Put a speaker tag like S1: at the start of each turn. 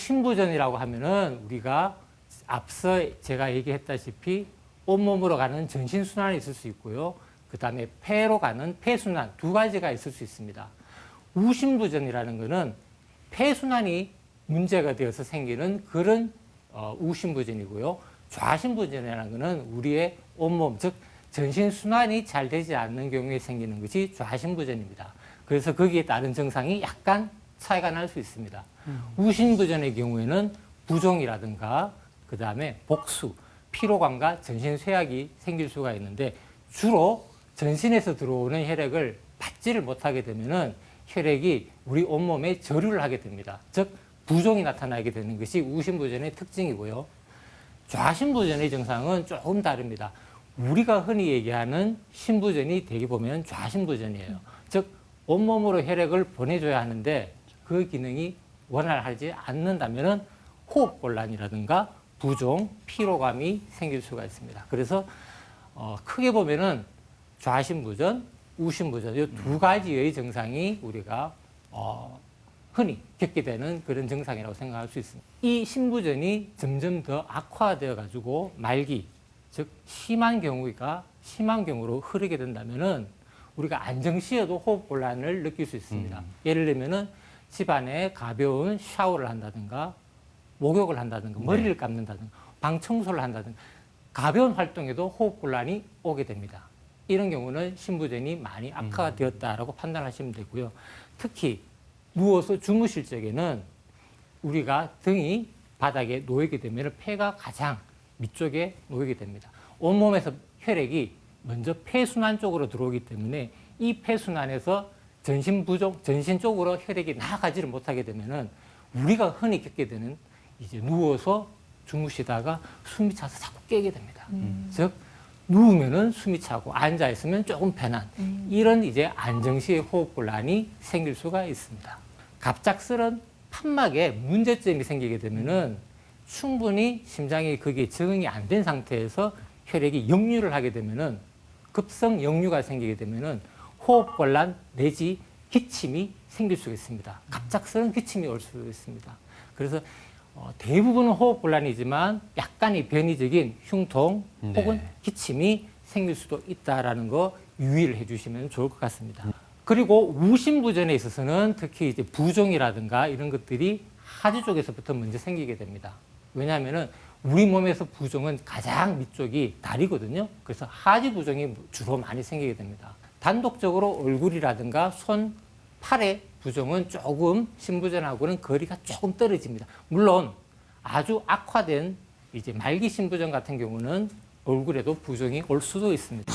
S1: 신부전이라고 하면은 우리가 앞서 제가 얘기했다시피 온몸으로 가는 전신순환이 있을 수 있고요. 그 다음에 폐로 가는 폐순환 두 가지가 있을 수 있습니다. 우신부전이라는 것은 폐순환이 문제가 되어서 생기는 그런 우신부전이고요. 좌신부전이라는 것은 우리의 온몸, 즉 전신순환이 잘 되지 않는 경우에 생기는 것이 좌신부전입니다. 그래서 거기에 따른 증상이 약간 차이가 날 수 있습니다. 우신부전의 경우에는 부종이라든가 그 다음에 복수, 피로감과 전신쇠약이 생길 수가 있는데 주로 전신에서 들어오는 혈액을 받지를 못하게 되면은 혈액이 우리 온몸에 저류를 하게 됩니다. 즉 부종이 나타나게 되는 것이 우신부전의 특징이고요. 좌신부전의 증상은 조금 다릅니다. 우리가 흔히 얘기하는 신부전이 되게 보면 좌신부전이에요. 즉 온몸으로 혈액을 보내줘야 하는데 그 기능이 원활하지 않는다면은 호흡곤란이라든가 부종, 피로감이 생길 수가 있습니다. 그래서 크게 보면은 좌신부전, 우신부전 이 두 가지의 증상이 우리가 흔히 겪게 되는 그런 증상이라고 생각할 수 있습니다. 이 신부전이 점점 더 악화되어 가지고 말기, 즉 심한 경우로 흐르게 된다면은 우리가 안정시에도 호흡곤란을 느낄 수 있습니다. 예를 들면은 집안에 가벼운 샤워를 한다든가 목욕을 한다든가 머리를 감는다든가 방 청소를 한다든가 가벼운 활동에도 호흡곤란이 오게 됩니다. 이런 경우는 신부전이 많이 악화가 되었다라고 판단하시면 되고요. 특히 누워서 주무실 적에는 우리가 등이 바닥에 놓이게 되면 폐가 가장 밑쪽에 놓이게 됩니다. 온몸에서 혈액이 먼저 폐순환 쪽으로 들어오기 때문에 이 폐순환에서 전신 쪽으로 혈액이 나아가지를 못하게 되면은 우리가 흔히 겪게 되는 이제 누워서 주무시다가 숨이 차서 자꾸 깨게 됩니다. 즉 누우면은 숨이 차고 앉아 있으면 조금 편한 이런 이제 안정시의 호흡곤란이 생길 수가 있습니다. 갑작스런 판막에 문제점이 생기게 되면은 충분히 심장이 거기에 적응이 안 된 상태에서 혈액이 역류를 하게 되면은 급성 역류가 생기게 되면은 호흡곤란 내지 기침이 생길 수가 있습니다. 갑작스런 기침이 올 수 있습니다. 그래서 대부분은 호흡곤란이지만 약간의 변이적인 흉통 혹은 기침이 생길 수도 있다라는 거 유의를 해주시면 좋을 것 같습니다. 그리고 우신부전에 있어서는 특히 이제 부종이라든가 이런 것들이 하지 쪽에서부터 먼저 생기게 됩니다. 왜냐하면은 우리 몸에서 부종은 가장 밑쪽이 다리거든요. 그래서 하지 부종이 주로 많이 생기게 됩니다. 단독적으로 얼굴이라든가 손, 팔의 부종은 조금 신부전하고는 거리가 조금 떨어집니다. 물론 아주 악화된 이제 말기 신부전 같은 경우는 얼굴에도 부종이 올 수도 있습니다.